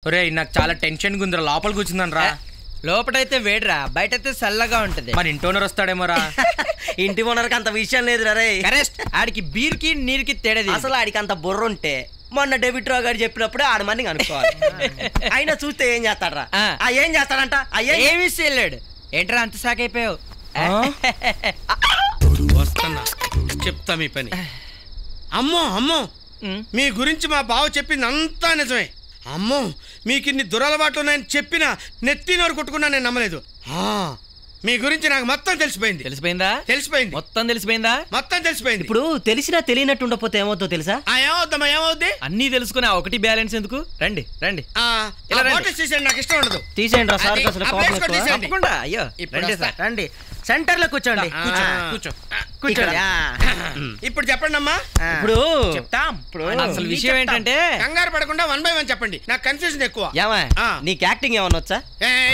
ఒరే నాకు చాలా టెన్షన్ గుందిరా, లోపల కూర్చుందని రా. లోపటైతే వేడిరా, బయటైతే చల్లగా ఉంటది. మరి ఇంటి ఓనర్ వస్తాడేమోరా. ఇంటి ఓనర్కి అంత విషయం లేదురా రే. కరెక్ట్, ఆడికి బీర్కి నీరుకి తేడా. అసలు ఆడికి అంత బుర్ర ఉంటే మొన్న డెబిట్ రావు గారు చెప్పినప్పుడే ఆడ మందిని అనుకోవాలి. అయినా చూస్తే ఏం చేస్తాడరా? ఏం చేస్తాడంట? ఏమీ చేయలేడు. ఏంట్రా అంత సాక్ అయిపోయావు? వస్తున్నా, చెప్తా మీ పని. అమ్మో అమ్మో, మీ గురించి మా బావ చెప్పింది అంతా నిజమే. అమ్మో, మీకు ఇన్ని దురలవాట్లు ఉన్నాయని చెప్పినా నెత్తి నోరు కొట్టుకున్నా నేను నమ్మలేదు. మీ గురించి నాకు మొత్తం తెలిసిపోయింది. తెలిసిపోయిందా? తెలిసిపోయింది. మొత్తం తెలిసిపోయిందా? మొత్తం తెలిసిపోయింది. ఇప్పుడు తెలిసినా తెలియనట్టు ఉండకపోతే ఏమవుతుందో తెలుసా? ఏమవుద్దమ్మా, ఏమవుద్ది? అన్నీ తెలుసుకుని ఒకటి బ్యాలెన్స్ ఎందుకు? రండి రండి. నాకు ఇష్టం ఉండదు. తీసేయండి రా సార్. తప్పకుండా. అయ్యో రండి సార్, రండి. సెంటర్ లో కూర్చోండి. కూర్చోండి. ఇప్పుడు చెప్పండి అమ్మా. ఇప్పుడు చెప్తాం. అసలు విషయం ఏంటంటే, కంగారు పడకుండా 1 by 1 చెప్పండి. నాకు కన్ఫ్యూజన్ ఎక్కువ. నీకు యాక్టింగ్ ఏమన్నా వచ్చా?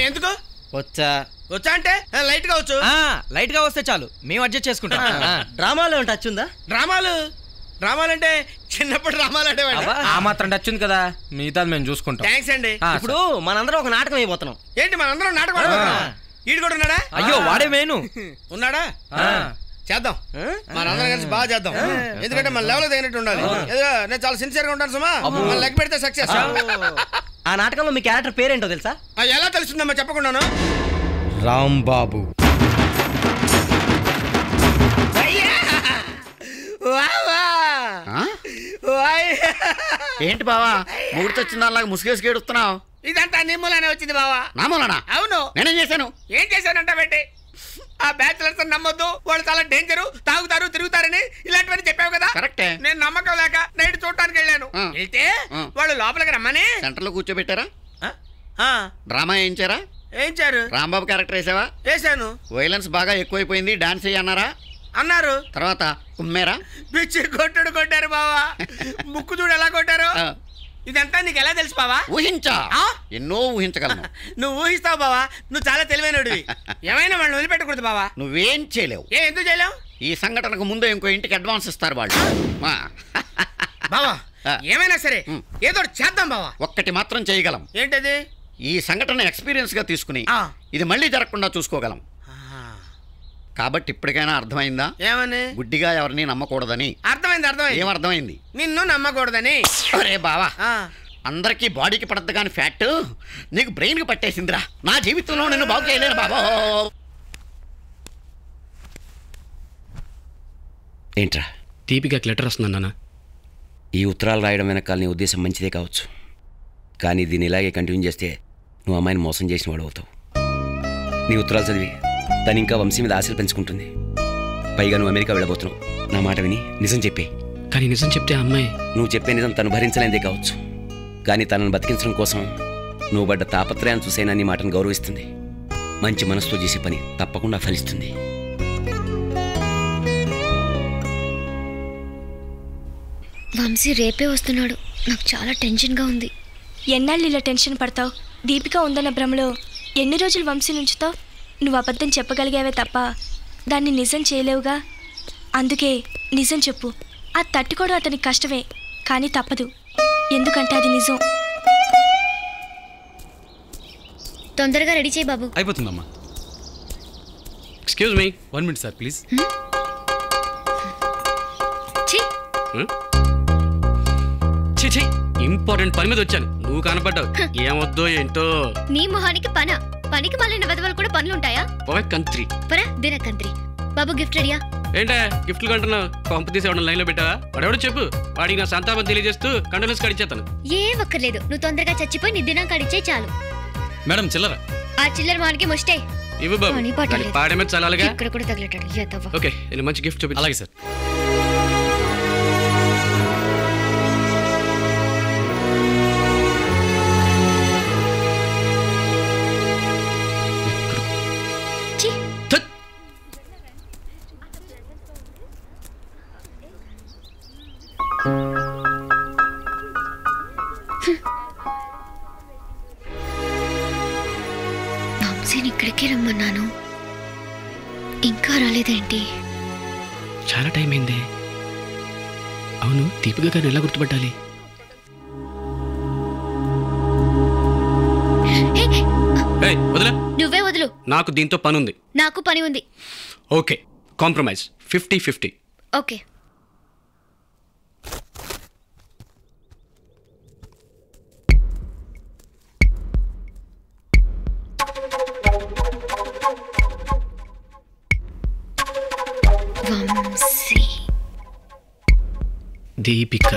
ఎందుకు వచ్చా? వచ్చా అంటే లైట్ గా వచ్చు. లైట్ గా వస్తే చాలు, మేము అడ్జస్ట్ చేసుకుంటాం. డ్రామాలో టచ్ ఉందా? డ్రామాలంటే చిన్నప్పుడు డ్రామాలు అంటే ఆ మాత్రం టచ్ ఉంది కదా, మిగతాది మేము చూసుకుంటాం. థ్యాంక్స్ అండి. ఇప్పుడు మనందరం ఒక నాటకం అయిపోతున్నాం. ఏంటి మనందరం నాటకం? ఈడు కూడా ఉన్నాడా? అయ్యో వాడే మేను. ఉన్నాడా? చేద్దాం, మనందరం కలిసి బాగా చేద్దాం. ఎందుకంటే మన లెవెల్ తగినట్టు ఉండాలి. నేను చాలా సిన్సియర్ గా ఉంటాను సుమా, మన లెగ్ పెడితే సక్సెస్. ఆ నాటకంలో మీ క్యారెక్టర్ పేరేంటో తెలుసా? ఎలా తెలుస్తుందమ్మా చెప్పకుండాను? రాంబాబు. ఏంటి బావా మూడితో వచ్చిందాలాగా ముసుగేసి ఏడుస్తున్నావు? ఇదంతా నిమ్మలానే వచ్చింది బావా. నామూలనా? అవును. నేనేం చేశాను? ఏం చేశానంట పెట్టి? ఆ బ్యాచులర్స్ నమ్మొద్దు, వాళ్ళు చాలా డేంజరు, తాగుతారు తిరుగుతారని ఇలాంటివన్నీ చెప్పావు కదా. కరెక్టే. నేను నమ్మకం లేక నైట్ చూడటానికి వెళ్ళాను. వెళ్తే వాళ్ళు లోపలికి రమ్మని సెంటర్ లో కూర్చోబెట్టారా? డ్రామా వేయించారా? వేయించారు. రాంబాబు క్యారెక్టర్ వేసావా? వేసాను. వైలెన్స్ బాగా ఎక్కువైపోయింది, డాన్స్ అన్నారా? అన్నారు. తర్వాత కుమ్మేరా? పిచ్చి కొట్టారు బావా. ముక్కు చూడు ఎలా కొట్టారు. ఇదంతా నీకు ఎలా తెలుసు బావా? ఊహించా, ఎన్నో ఊహించగలను. నువ్వు ఊహిస్తావు బావా, నువ్వు చాలా తెలివైనడివి. ఏమైనా వాళ్ళని వదిలిపెట్టకూడదు బావా. నువ్వేం చేయలేవు. ఎందుకు చేయలేవు? ఈ సంఘటనకు ముందు ఇంకో ఇంటికి అడ్వాన్స్ ఇస్తారు వాళ్ళు. బావా ఏమైనా సరే ఏదో చేద్దాం బావా. ఒక్కటి మాత్రం చేయగలం. ఏంటది? ఈ సంఘటన ఎక్స్పీరియన్స్ గా తీసుకుని ఇది మళ్ళీ జరగకుండా చూసుకోగలం. కాబట్టి ఇప్పటికైనా అర్థమైందా? ఏమని? గుడ్డిగా ఎవరిని నమ్మకూడదని. అర్థమైంది. ఏమర్థమైంది? నిన్ను నమ్మకూడదని. అరే బావా, అందరికీ బాడీకి పడద్దు కానీ ఫ్యాట్ నీకు బ్రెయిన్ కి పట్టేసిందిరా. నా జీవితంలో నిన్ను బాగు చేయలేను బాబా. ఏంట్రా? దీపికకి లెటర్ వస్తుందన్నా. ఈ ఉత్తరాలు రాయడం వెనకాల నీ ఉద్దేశం మంచిదే కావచ్చు, కానీ దీన్ని ఇలాగే కంటిన్యూ చేస్తే నువ్వు అమ్మాయిని మోసం చేసిన వాడు అవుతావు. నీ ఉత్తరాలు చదివి తను ఇంకా వంశీ మీద ఆశలు పెంచుకుంటుంది. పైగా నువ్వు అమెరికా వెళ్ళబోతున్నావు. నా మాట విని నిజం చెప్పే. కానీ నిజం చెప్తే అమ్మాయి, నువ్వు చెప్పే నిజం తను భరించలేదే కావచ్చు, కానీ తనను బతికించడం కోసం నువ్వు పడ్డ తాపత్రయాన్ని చూసైనా నీ మాటను గౌరవిస్తుంది. మంచి మనసుతో చేసే పని తప్పకుండా ఫలిస్తుంది. వంశీ రేపే వస్తున్నాడు. నాకు చాలా టెన్షన్గా ఉంది. ఎన్నాళ్ళు ఇలా టెన్షన్ పడతావు? దీపిక ఉందన్న భ్రమలో ఎన్ని రోజులు వంశీ నుంచుతావు? నువ్వు అబద్ధం చెప్పగలిగావే తప్ప దాన్ని నిజం చేయలేవుగా. అందుకే నిజం చెప్పు. అది తట్టుకోవడం అతనికి కష్టమే, కానీ తప్పదు. ఎందుకంటే అది నిజం. తొందరగా రెడీ చేయి బాబు. అయిపోతుందమ్మా. Excuse me, 1 minute sir please. Important పని మీద వచ్చాను, నువ్వు కనపడ్డావు. ఏమొద్దో ఏంటో. నీ మొహానికి పనికి మాలిన వెదవలు కూడా పనులుంటాయా? కంత్రి పరా దిన కంత్రి. బాబు గిఫ్ట్ రెడీయా? ఏంటా గిఫ్ట్లు కంటున్నావు? పంపు తీసి ఎవడన్నా లైన్ లో పెట్టావా? వాడెవడో చెప్పు, వాడికి నా సంతాపం తెలియజేస్తూ కండోలెన్స్ కార్డు ఇచ్చేస్తాను. ఏం ఒక్కర్లేదు, నువ్వు తొందరగా చచ్చిపోయి నీ దినం కాడిచ్చే చాలు. మేడం చిల్లర. ఆ చిల్లర మానికి ముష్టే ఇవ్వు బాబు. పాడే మీద చల్లాలిగా. ఇక్కడ కూడా తగిలేటాడు. ఓకే, నేను మంచి గిఫ్ట్ చూపి. అలాగే సార్. వంశీని ఇక్కడికే రమ్మన్నాను, ఇంకా రాలేదేంటి? చాలా టైం అయింది. అవును, దీపిక గారిని ఎలా గుర్తుపట్టాలి? ఏయ్, వదిలే. నువ్వే వదులు. నాకు దీంతో పని ఉంది. నాకు పని ఉంది. Okay, compromise 50-50. Okay. Vamsi, Deepika.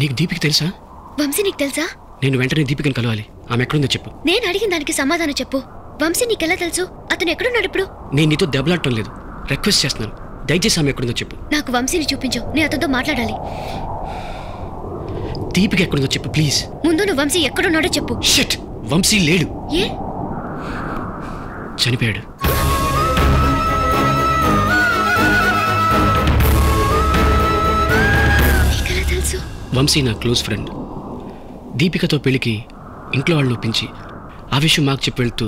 నీకు దీపిక తెలుసా? వంశీ నీకు తెలుసా? నేను వెంటనే దీపికను కలవాలి. ఆమె ఎక్కడుందో చెప్పు. నేను అడిగిన దానికి సమాధానం చెప్పు. వంశీ నీకెలా తెలుసు? అతను ఎక్కడున్నాడు ఇప్పుడు? నేను నీతో దెబ్బలాడటం లేదు, రిక్వెస్ట్ చేస్తున్నాను. దయచేసి ఆమె ఎక్కడుందో చెప్పు. నాకు వంశీని చూపించు. నేను అతనితో మాట్లాడాలి. దీపిక ఎక్కడుందో చెప్పు ప్లీజ్. ముందు నువ్వు వంశీ ఎక్కడున్నాడో చెప్పు. షిట్, వంశీ లేడు. ఏ? చనిపోయాడు. నీకెలా తెలుసు? వంశీ నా క్లోజ్ ఫ్రెండ్. దీపికతో పెళ్లికి ఇంట్లో వాళ్ళు ఒప్పించి ఆ విషయం మాకు చెప్పి వెళ్తూ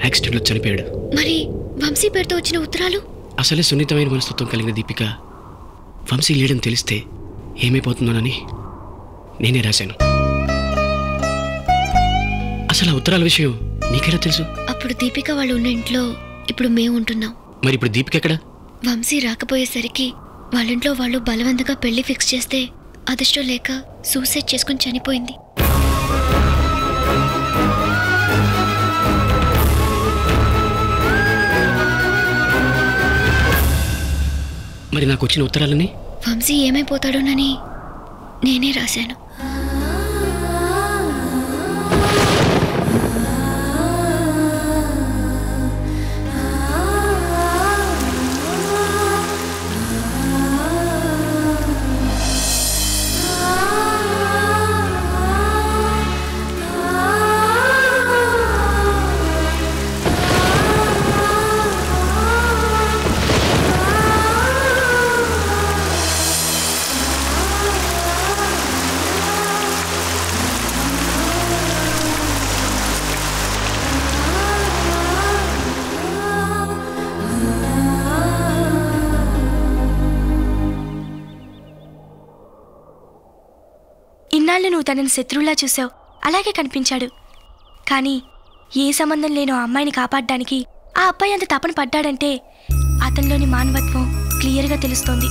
యాక్సిడెంట్లో చనిపోయాడు. మరి వంశీ పేరుతో వచ్చిన ఉత్తరాలు? అసలే సున్నితమైన మనస్తత్వం కలిగిన దీపిక వంశీ లేడని తెలిస్తే ఏమైపోతుందోనని నేనే రాశాను. అసలు ఆ ఉత్తరాల విషయం నీకెలా తెలుసు? అప్పుడు దీపిక వాళ్ళు ఉన్న ఇంట్లో ఇప్పుడు మేము ఉంటున్నాం. మరి ఇప్పుడు దీపిక ఎక్కడ? వంశీ రాకపోయేసరికి వాళ్ళింట్లో వాళ్ళు బలవంతంగా పెళ్లి ఫిక్స్ చేస్తే అదృష్టం లేక సూసైడ్ చేసుకుని చనిపోయింది. మరి నాకు వచ్చిన ఉత్తరాలని? వంశీ ఏమైపోతాడోనని నేనే రాశాను. ఇన్నాళ్ళు నువ్వు తనని శత్రువులా చూసావు, అలాగే కనిపించాడు. కానీ ఏ సంబంధం లేని ఆ అమ్మాయిని కాపాడడానికి ఆ అబ్బాయి అంత తపన పడ్డాడంటే అతనిలోని మానవత్వం క్లియర్గా తెలుస్తోంది.